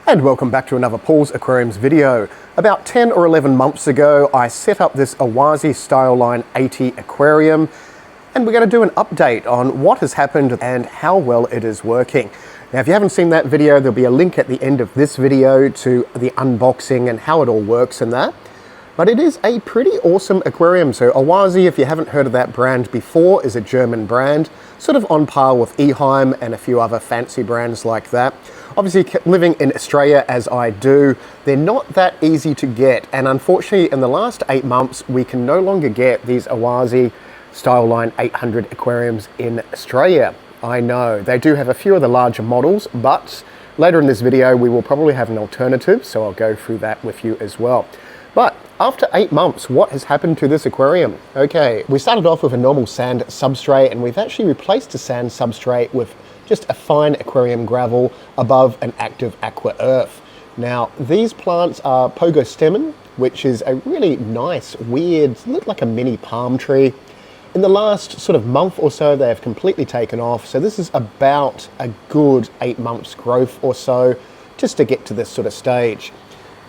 And welcome back to another Paul's Aquariums video. About 10 or 11 months ago, I set up this Oase StyleLine Aquarium, and we're going to do an update on what has happened and how well it is working. Now, if you haven't seen that video, there'll be a link at the end of this video to the unboxing and how it all works and that. But it is a pretty awesome aquarium. So Oase, if you haven't heard of that brand before, is a German brand, sort of on par with Eheim and a few other fancy brands like that. Obviously, living in Australia as I do, they're not that easy to get. And unfortunately, in the last 8 months, we can no longer get these Oase StyleLine 800 aquariums in Australia. I know, they do have a few of the larger models, but later in this video, we will probably have an alternative, so I'll go through that with you as well. But after 8 months, what has happened to this aquarium? Okay, we started off with a normal sand substrate, and we've actually replaced the sand substrate with just a fine aquarium gravel above an active aqua earth. Now, these plants are Pogostemon, which is a really nice, weird, look like a mini palm tree. In the last sort of month or so, they have completely taken off. So this is about a good 8 months growth or so, just to get to this sort of stage.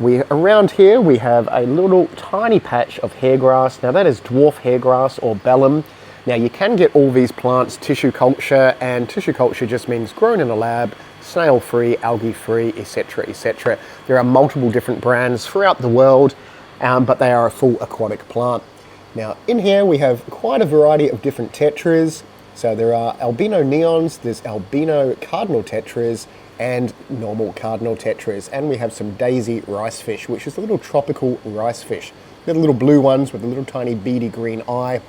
Around here, we have a little tiny patch of hairgrass. Now that is dwarf hairgrass or bellum. Now you can get all these plants tissue culture, and tissue culture just means grown in a lab, snail-free, algae-free, etc., etc. There are multiple different brands throughout the world, but they are a full aquatic plant. Now in here we have quite a variety of different tetras. So there are albino neons, there's albino cardinal tetras, and normal cardinal tetras, and we have some daisy rice fish, which is a little tropical rice fish. They're the little blue ones with a little tiny beady green eye,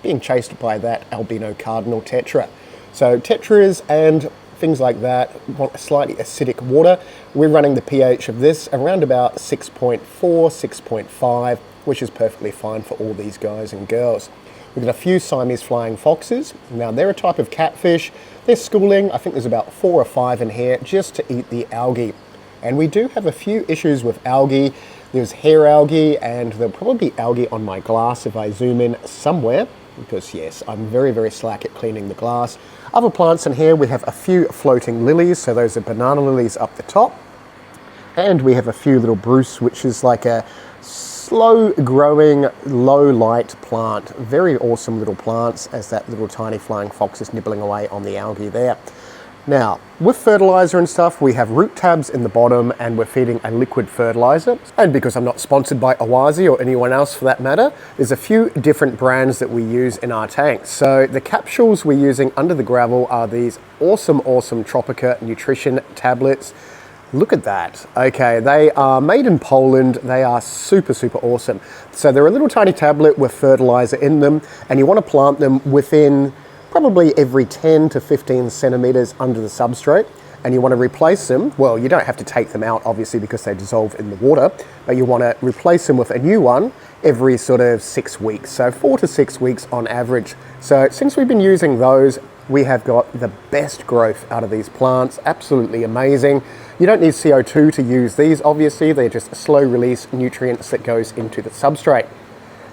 being chased by that albino cardinal tetra. So tetras and things like that want a slightly acidic water. We're running the pH of this around about 6.4, 6.5, which is perfectly fine for all these guys and girls. We've got a few Siamese flying foxes. Now they're a type of catfish. They're schooling, I think there's about 4 or 5 in here just to eat the algae. And we do have a few issues with algae. There's hair algae, and there'll probably be algae on my glass if I zoom in somewhere, because yes, I'm very, very slack at cleaning the glass. Other plants in here, we have a few floating lilies. So those are banana lilies up the top. And we have a few little Bruce, which is like a slow growing, low light plant. Very awesome little plants, as that little tiny flying fox is nibbling away on the algae there. Now, with fertilizer and stuff, we have root tabs in the bottom, and we're feeding a liquid fertilizer. And because I'm not sponsored by Oase or anyone else for that matter, there's a few different brands that we use in our tanks. So the capsules we're using under the gravel are these awesome Tropica nutrition tablets. Look at that. Okay, they are made in Poland. They are super awesome. So they're a little tiny tablet with fertilizer in them, and you want to plant them within probably every 10 to 15 centimeters under the substrate. And you want to replace them. Well, you don't have to take them out, obviously, because they dissolve in the water, but you want to replace them with a new one every sort of 6 weeks. So 4 to 6 weeks on average. So since we've been using those, we have got the best growth out of these plants. Absolutely amazing. You don't need CO2 to use these, obviously. They're just slow release nutrients that goes into the substrate.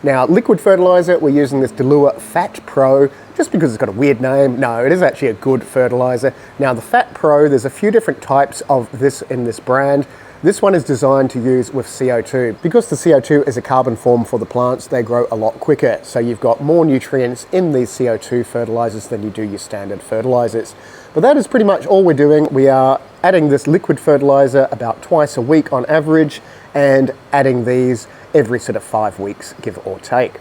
Now, liquid fertilizer, we're using this Dilua Fat Pro, just because it's got a weird name. No, it is actually a good fertilizer. Now, the Fat Pro, there's a few different types of this in this brand. This one is designed to use with CO2. Because the CO2 is a carbon form for the plants, they grow a lot quicker. So you've got more nutrients in these CO2 fertilizers than you do your standard fertilizers. But that is pretty much all we're doing. We are adding this liquid fertilizer about twice a week on average, and adding these every sort of 5 weeks, give or take.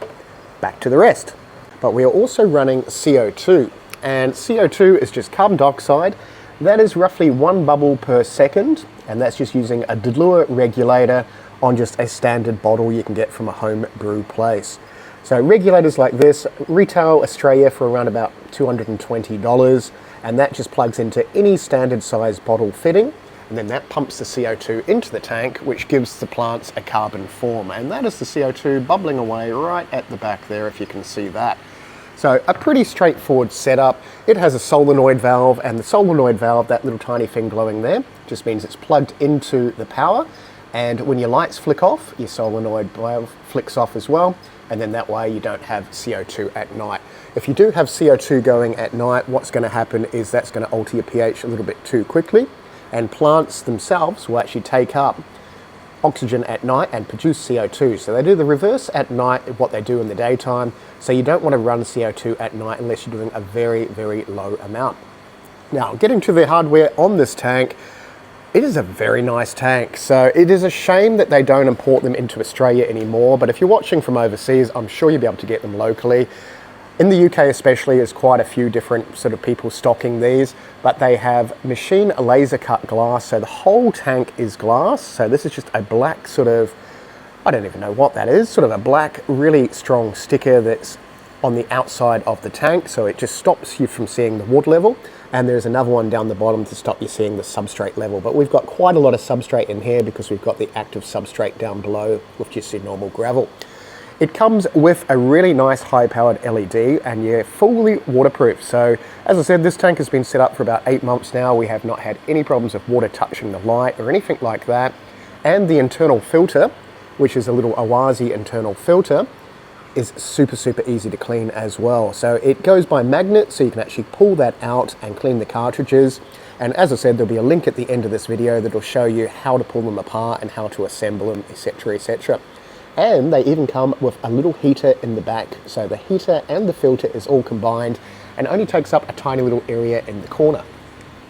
Back to the rest. But we are also running CO2, and CO2 is just carbon dioxide. That is roughly 1 bubble per second, and that's just using a Dilua regulator on just a standard bottle you can get from a home brew place. So regulators like this retail Australia for around about $220, and that just plugs into any standard size bottle fitting, and then that pumps the CO2 into the tank, which gives the plants a carbon form. And that is the CO2 bubbling away right at the back there, if you can see that. So a pretty straightforward setup. It has a solenoid valve, and the solenoid valve, that little tiny thing glowing there, just means it's plugged into the power. And when your lights flick off, your solenoid valve flicks off as well. And then that way you don't have CO2 at night. If you do have CO2 going at night, what's going to happen is that's going to alter your pH a little bit too quickly. and plants themselves will actually take up oxygen at night and produce CO2. So they do the reverse at night of what they do in the daytime. So you don't want to run CO2 at night unless you're doing a very, very low amount. Now, getting to the hardware on this tank, it is a very nice tank. So it is a shame that they don't import them into Australia anymore, but if you're watching from overseas, I'm sure you'll be able to get them locally. In the UK especially, there's quite a few different sort of people stocking these, but they have machine laser cut glass, so the whole tank is glass. So this is just a black sort of, I don't even know what that is, sort of a black, really strong sticker that's on the outside of the tank, so it just stops you from seeing the water level. And there's another one down the bottom to stop you seeing the substrate level. But we've got quite a lot of substrate in here because we've got the active substrate down below with just your normal gravel. It comes with a really nice high-powered LED, and you're fully waterproof. So, as I said, this tank has been set up for about 8 months now. We have not had any problems with water touching the light or anything like that. And the internal filter, which is a little Oase internal filter, is super, super easy to clean as well. So it goes by magnet, so you can actually pull that out and clean the cartridges. And as I said, there'll be a link at the end of this video that'll show you how to pull them apart and how to assemble them, etc., etc. And they even come with a little heater in the back. So the heater and the filter is all combined and only takes up a tiny little area in the corner.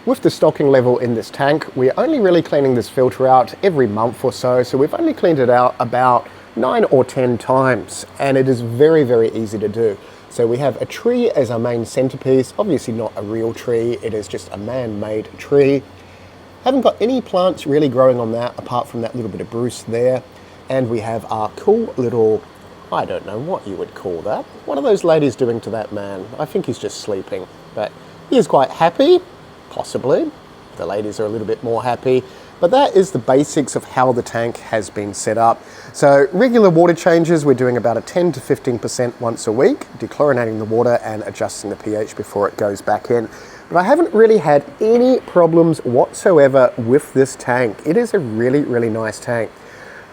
With the stocking level in this tank, we're only really cleaning this filter out every month or so. So we've only cleaned it out about 9 or 10 times, and it is very, very easy to do. So we have a tree as our main centerpiece, obviously not a real tree, it is just a man-made tree. Haven't got any plants really growing on that apart from that little bit of spruce there. And we have our cool little, I don't know what you would call that. What are those ladies doing to that man? I think he's just sleeping, but he is quite happy, possibly. The ladies are a little bit more happy. But that is the basics of how the tank has been set up. So regular water changes, we're doing about a 10 to 15% once a week, dechlorinating the water and adjusting the pH before it goes back in. But I haven't really had any problems whatsoever with this tank. It is a really, really nice tank.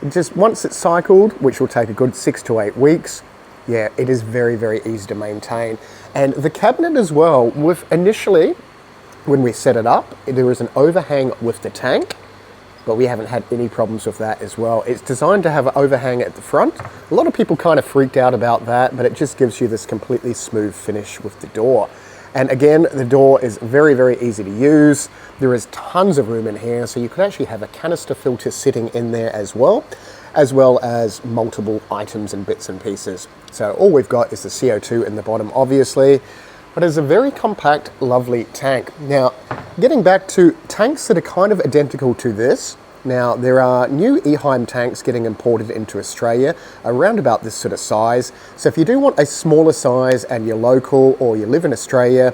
Just once it's cycled, which will take a good 6 to 8 weeks, yeah, it is very, very easy to maintain. And the cabinet as well, with initially, when we set it up, there was an overhang with the tank, but we haven't had any problems with that as well. It's designed to have an overhang at the front. A lot of people kind of freaked out about that, but it just gives you this completely smooth finish with the door. And again, the door is very, very easy to use. There is tons of room in here, so you could actually have a canister filter sitting in there as well as multiple items and bits and pieces. So all we've got is the CO2 in the bottom, obviously, but it's a very compact, lovely tank. Now, getting back to tanks that are kind of identical to this, now there are new Eheim tanks getting imported into Australia around about this sort of size. So if you do want a smaller size and you're local or you live in Australia,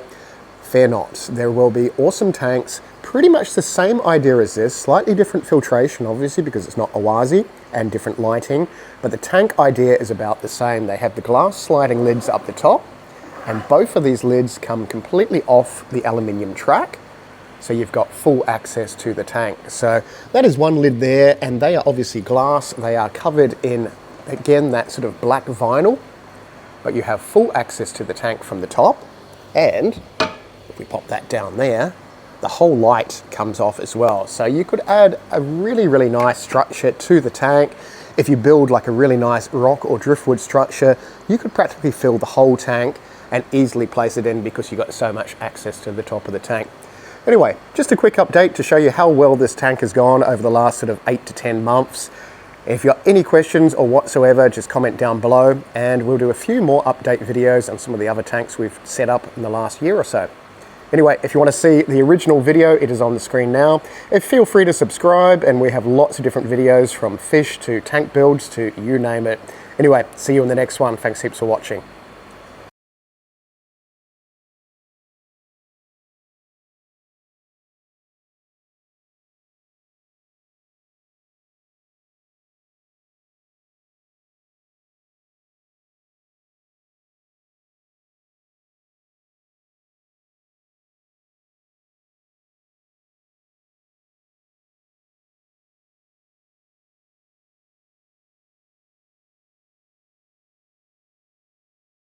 fear not. There will be awesome tanks, pretty much the same idea as this, slightly different filtration obviously because it's not Oase, and different lighting, but the tank idea is about the same. They have the glass sliding lids up the top, and both of these lids come completely off the aluminium track. So you've got full access to the tank. So that is one lid there, and they are obviously glass. They are covered in, again, that sort of black vinyl, but you have full access to the tank from the top. And if we pop that down there, the whole light comes off as well. So you could add a really, really nice structure to the tank. If you build like a really nice rock or driftwood structure, you could practically fill the whole tank and easily place it in because you've got so much access to the top of the tank. Anyway, just a quick update to show you how well this tank has gone over the last sort of 8 to 10 months. If you've got any questions or whatsoever, just comment down below and we'll do a few more update videos on some of the other tanks we've set up in the last year or so. Anyway, if you want to see the original video, it is on the screen now. Feel free to subscribe, and we have lots of different videos from fish to tank builds to you name it. Anyway, see you in the next one. Thanks heaps for watching.